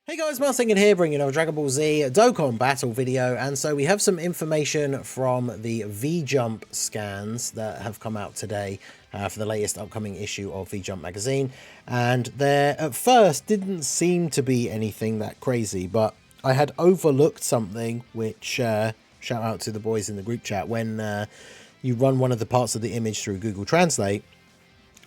Hey guys, Martin here, bringing another Dragon Ball Z Dokkan battle video, and so we have some information from the V-Jump scans that have come out today for the latest upcoming issue of V-Jump magazine, and there at first didn't seem to be anything that crazy, but I had overlooked something which, shout out to the boys in the group chat, when you run one of the parts of the image through Google Translate,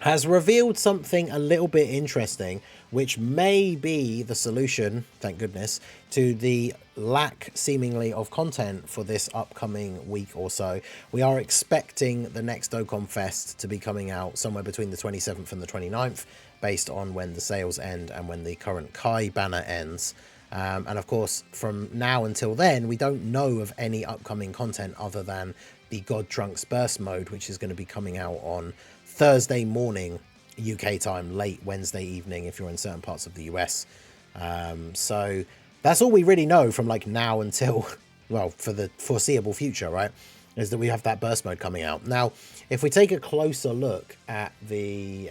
has revealed something a little bit interesting, which may be the solution, thank goodness, to the lack, seemingly, of content for this upcoming week or so. We are expecting the next Dokkan Fest to be coming out somewhere between the 27th and the 29th, based on when the sales end and when the current Kai banner ends. And of course, from now until then, we don't know of any upcoming content other than the God Trunks Burst mode, which is going to be coming out on Thursday morning UK time, late Wednesday evening if you're in certain parts of the US. So that's all we really know from like now until, well, for the foreseeable future, right? Is that we have that burst mode coming out. Now, if we take a closer look at the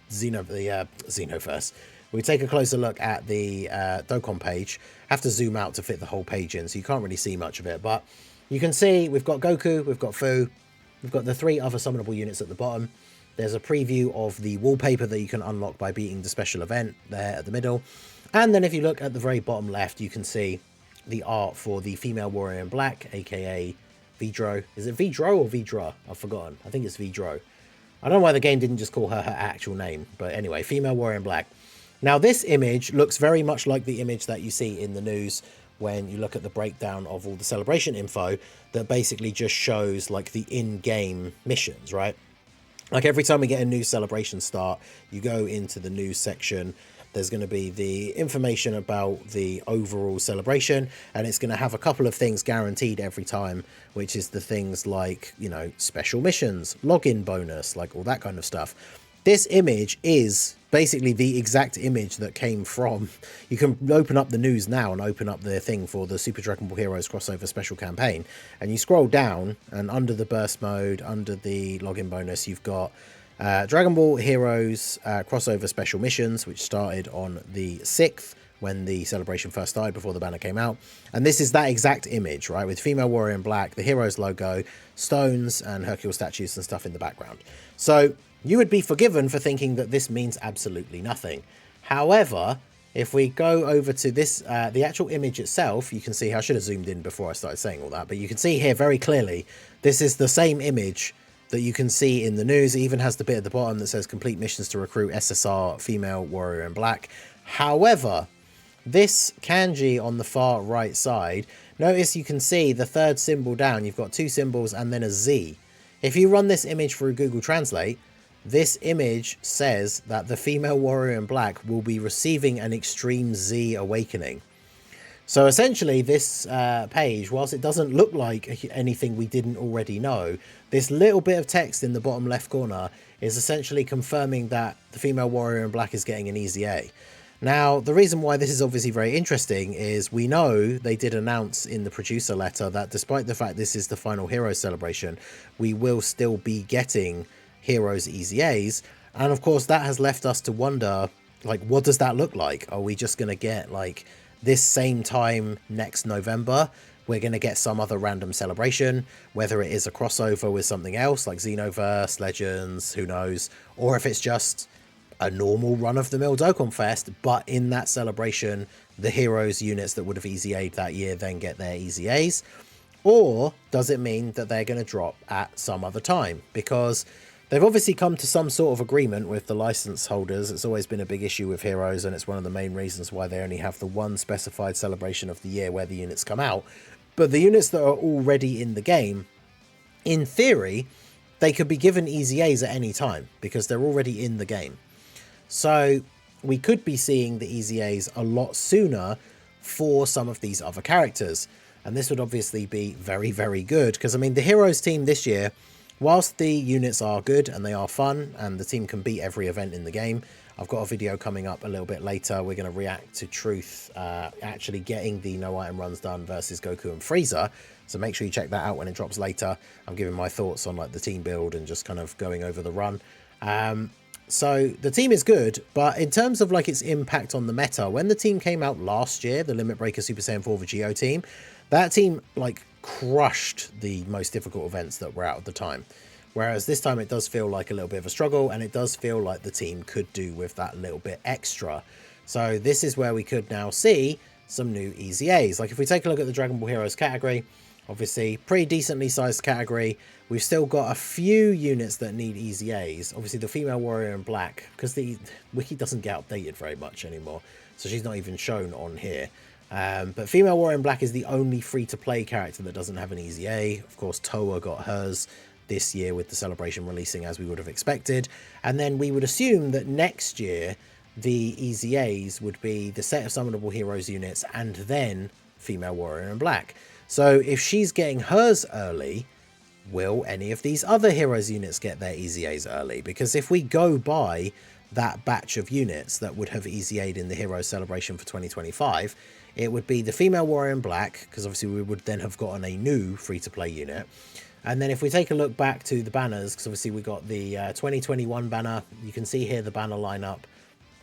Xenoverse, we take a closer look at the Dokkan page. Have to zoom out to fit the whole page in, so you can't really see much of it. But you can see we've got Goku, we've got Fu, we've got the 3 other summonable units at the bottom. There's a preview of the wallpaper that you can unlock by beating the special event there at the middle. And then if you look at the very bottom left, you can see the art for the female warrior in black, aka Vidro. Is it Vidro or Vidra? I've forgotten. I think it's Vidro. I don't know why the game didn't just call her actual name. But anyway, female warrior in black. Now this image looks very much like the image that you see in the news when you look at the breakdown of all the celebration info that basically just shows like the in-game missions, right? Like every time we get a new celebration start, you go into the news section, there's going to be the information about the overall celebration, and it's going to have a couple of things guaranteed every time, which is the things like, you know, special missions, login bonus, like all that kind of stuff. This image is basically the exact image that came from... You can open up the news now and open up the thing for the Super Dragon Ball Heroes crossover special campaign, and you scroll down, and under the burst mode, under the login bonus, you've got Dragon Ball Heroes crossover special missions, which started on the 6th when the celebration first started, before the banner came out. And this is that exact image, right, with female warrior in black, the Heroes logo, stones and Hercule statues and stuff in the background. So you would be forgiven for thinking that this means absolutely nothing. However, if we go over to this, the actual image itself, you can see, I should have zoomed in before I started saying all that, but you can see here very clearly, this is the same image that you can see in the news. It even has the bit at the bottom that says complete missions to recruit SSR female warrior in black. However, this kanji on the far right side, notice you can see the third symbol down, you've got 2 symbols and then a Z. If you run this image through Google Translate, this image says that the female warrior in black will be receiving an Extreme Z awakening. So essentially this page, whilst it doesn't look like anything we didn't already know, this little bit of text in the bottom left corner is essentially confirming that the female warrior in black is getting an EZA. Now, the reason why this is obviously very interesting is we know they did announce in the producer letter that despite the fact this is the final Heroes celebration, we will still be getting Heroes EZAs. And of course, that has left us to wonder, like, what does that look like? Are we just going to get, like, this same time next November, we're going to get some other random celebration, whether it is a crossover with something else, like Xenoverse, Legends, who knows, or if it's just a normal run-of-the-mill Dokkan Fest, but in that celebration, the Heroes units that would have EZA'd that year then get their EZAs? Or does it mean that they're going to drop at some other time? Because they've obviously come to some sort of agreement with the license holders. It's always been a big issue with Heroes, and it's one of the main reasons why they only have the one specified celebration of the year where the units come out. But the units that are already in the game, in theory, they could be given EZAs at any time because they're already in the game. So we could be seeing the EZAs a lot sooner for some of these other characters. And this would obviously be very, very good because, I mean, the Heroes team this year, whilst the units are good and they are fun and the team can beat every event in the game, I've got a video coming up a little bit later. We're going to react to Truth actually getting the no item runs done versus Goku and Frieza. So make sure you check that out when it drops later. I'm giving my thoughts on like the team build and just kind of going over the run. So the team is good, but in terms of like its impact on the meta, when the team came out last year, the Limit Breaker Super Saiyan 4 Vegito team, that team like crushed the most difficult events that were out at the time. Whereas this time it does feel like a little bit of a struggle, and it does feel like the team could do with that little bit extra. So this is where we could now see some new EZA'S. Like if we take a look at the Dragon Ball Heroes category, obviously pretty decently sized category. We've still got a few units that need EZA'S. Obviously the female warrior in black, because the wiki doesn't get updated very much anymore, so she's not even shown on here. But female warrior in black is the only free-to-play character that doesn't have an EZA. Of course, Toa got hers this year with the celebration releasing, as we would have expected. And then we would assume that next year the EZA'S would be the set of summonable heroes units and then female warrior in black. So if she's getting hers early, will any of these other heroes units get their EZA'S early? Because if we go by that batch of units that would have EZA'd in the Heroes Celebration for 2025, it would be the female warrior in black, because obviously we would then have gotten a new free-to-play unit. And then if we take a look back to the banners, because obviously we got the 2021 banner, you can see here the banner lineup.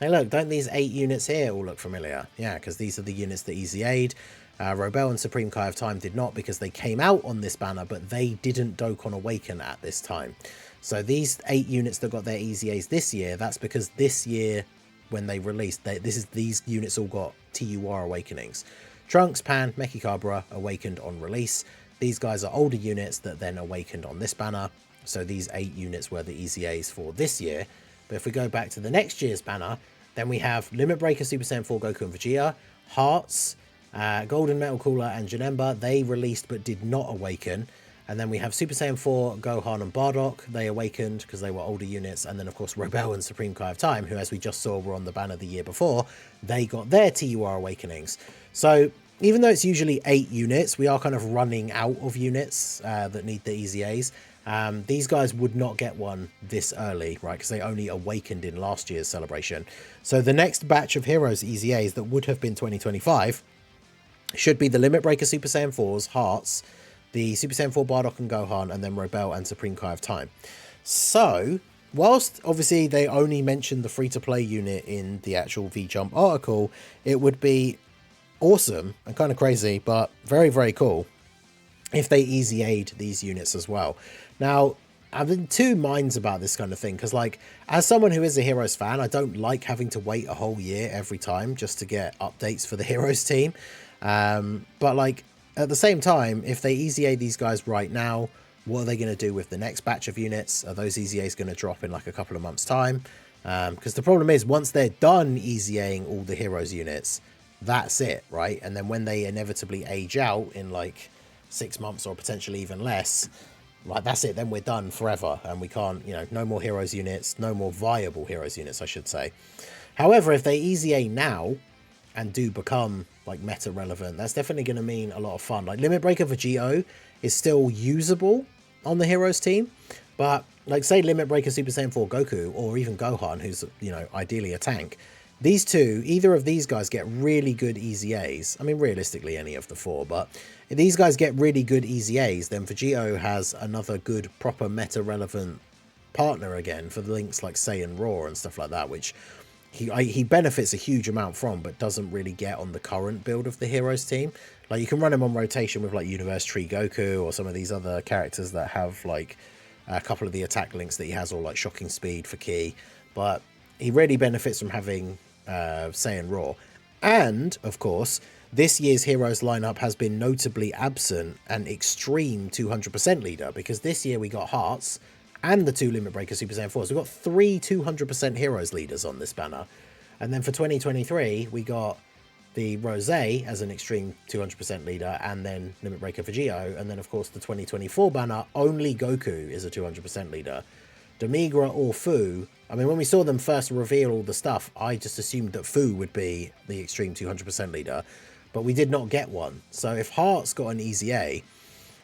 Hey look, don't these 8 units here all look familiar? Yeah, because these are the units that EZA'd. Robel and Supreme Kai of Time did not, because they came out on this banner, but they didn't Dokkan Awaken at this time. So these 8 units that got their EZA'S this year, that's because this year when they released, these units all got TUR Awakenings. Trunks, Pan, Mechikabra awakened on release. These guys are older units that then awakened on this banner. So these 8 units were the EZA'S for this year. But if we go back to the next year's banner, then we have Limit Breaker Super Saiyan 4 Goku and Vegeta, Hearts, Golden Metal Cooler and Janemba. They released but did not awaken. And then we have Super Saiyan 4 Gohan and Bardock. They awakened because they were older units. And then of course Robel and Supreme Kai of Time, who as we just saw were on the banner the year before, they got their TUR awakenings. So even though it's usually 8 units, we are kind of running out of units that need the EZA'S. These guys would not get one this early, right? Because they only awakened in last year's celebration. So the next batch of Heroes EZA'S that would have been 2025 should be the Limit Breaker Super Saiyan 4's Hearts, the Super Saiyan 4 Bardock and Gohan, and then Robel and Supreme Kai of Time. So, whilst obviously they only mentioned the free-to-play unit in the actual V-Jump article, it would be awesome and kind of crazy, but very, very cool if they EZA'd these units as well. Now, I'm in two minds about this kind of thing, because like, as someone who is a Heroes fan, I don't like having to wait a whole year every time just to get updates for the Heroes team. But like, at the same time, if they EZA these guys right now, what are they going to do with the next batch of units? Are those EZAs going to drop in like a couple of months' time? Because the problem is, once they're done EZAing all the Heroes units, that's it, right? And then when they inevitably age out in like 6 months or potentially even less, like that's it, then we're done forever, and we can't, you know, no more Heroes units, no more viable Heroes units, I should say. However, if they EZA now and do become like meta relevant, that's definitely going to mean a lot of fun. Like Limit Breaker Vegito is still usable on the Heroes team, but like say Limit Breaker Super Saiyan 4 Goku, or even Gohan, who's, you know, ideally a tank, these two, either of these guys get really good EZAs. I mean, realistically, any of the 4, but if these guys get really good EZAs, then Vegito has another good, proper meta-relevant partner again for the links like Saiyan Raw and stuff like that, which he benefits a huge amount from, but doesn't really get on the current build of the Heroes team. Like, you can run him on rotation with like Universe Tree Goku or some of these other characters that have like a couple of the attack links that he has, or like Shocking Speed for Ki, but he really benefits from having Saiyan Raw. And of course, this year's Heroes lineup has been notably absent an extreme 200% leader, because this year we got Hearts and the 2 Limit Breaker Super Saiyan 4s. We've got 3 200% Heroes leaders on this banner. And then for 2023, we got the Rosé as an extreme 200% leader, and then Limit Breaker Vegito. And then of course the 2024 banner, only Goku is a 200% leader. Demigra or Fu, I mean, when we saw them first reveal all the stuff, I just assumed that Fu would be the extreme 200% leader, but we did not get one. So if Hearts got an EZA,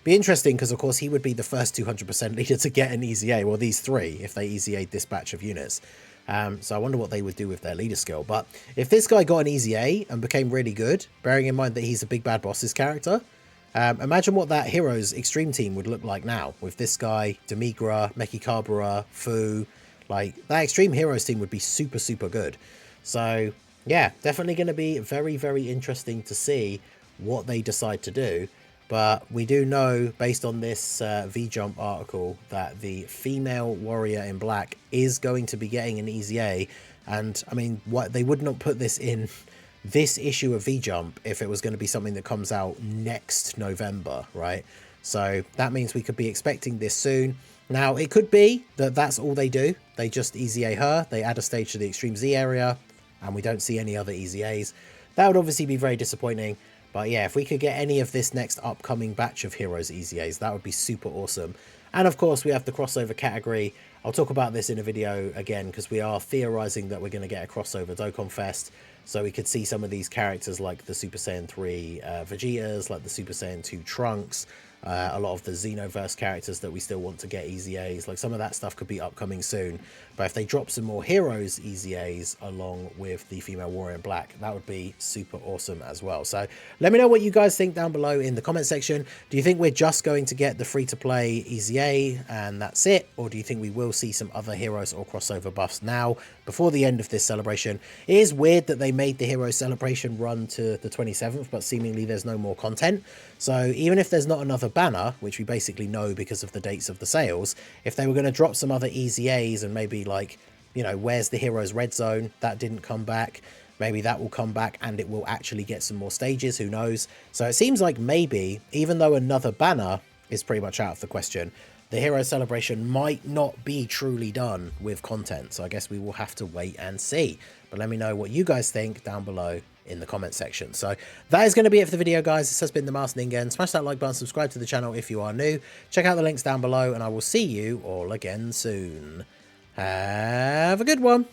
be interesting, because of course he would be the first 200% leader to get an EZA, well, these 3, if they EZA'd this batch of units. So I wonder what they would do with their leader skill. But if this guy got an EZA and became really good, bearing in mind that he's a Big Bad Boss's character, imagine what that Heroes Extreme team would look like now, with this guy, Demigra, Mechikabra, Fu. Like, that Extreme Heroes team would be super, super good. So, yeah, definitely going to be very, very interesting to see what they decide to do. But we do know, based on this V-Jump article, that the female warrior in black is going to be getting an EZA. And, I mean, what they would not put this in this issue of V-Jump if it was going to be something that comes out next November, right? So that means we could be expecting this soon. Now, it could be that that's all they do. They just EZA her, they add a stage to the Extreme Z area, and we don't see any other EZAs. That would obviously be very disappointing. But yeah, if we could get any of this next upcoming batch of Heroes EZAs, that would be super awesome. And of course, we have the crossover category. I'll talk about this in a video again, because we are theorizing that we're going to get a crossover Dokkan Fest. So we could see some of these characters like the Super Saiyan 3 Vegetas, like the Super Saiyan 2 Trunks, a lot of the Xenoverse characters that we still want to get EZAs. Like, some of that stuff could be upcoming soon. But if they drop some more Heroes EZAs along with the female warrior in black, that would be super awesome as well. So let me know what you guys think down below in the comment section. Do you think we're just going to get the free-to-play EZA and that's it? Or do you think we will see some other Heroes or crossover buffs now before the end of this celebration? It is weird that they made the Heroes celebration run to the 27th, but seemingly there's no more content. So even if there's not another banner, which we basically know because of the dates of the sales, if they were going to drop some other EZAs and maybe, like, you know, where's the Heroes Red Zone? That didn't come back. Maybe that will come back and it will actually get some more stages, who knows? So it seems like maybe, even though another banner is pretty much out of the question, the Hero Celebration might not be truly done with content. So I guess we will have to wait and see. But let me know what you guys think down below in the comment section. So that is going to be it for the video, guys. This has been the Masked Ningen. Smash that like button, subscribe to the channel if you are new. Check out the links down below, and I will see you all again soon. Have a good one.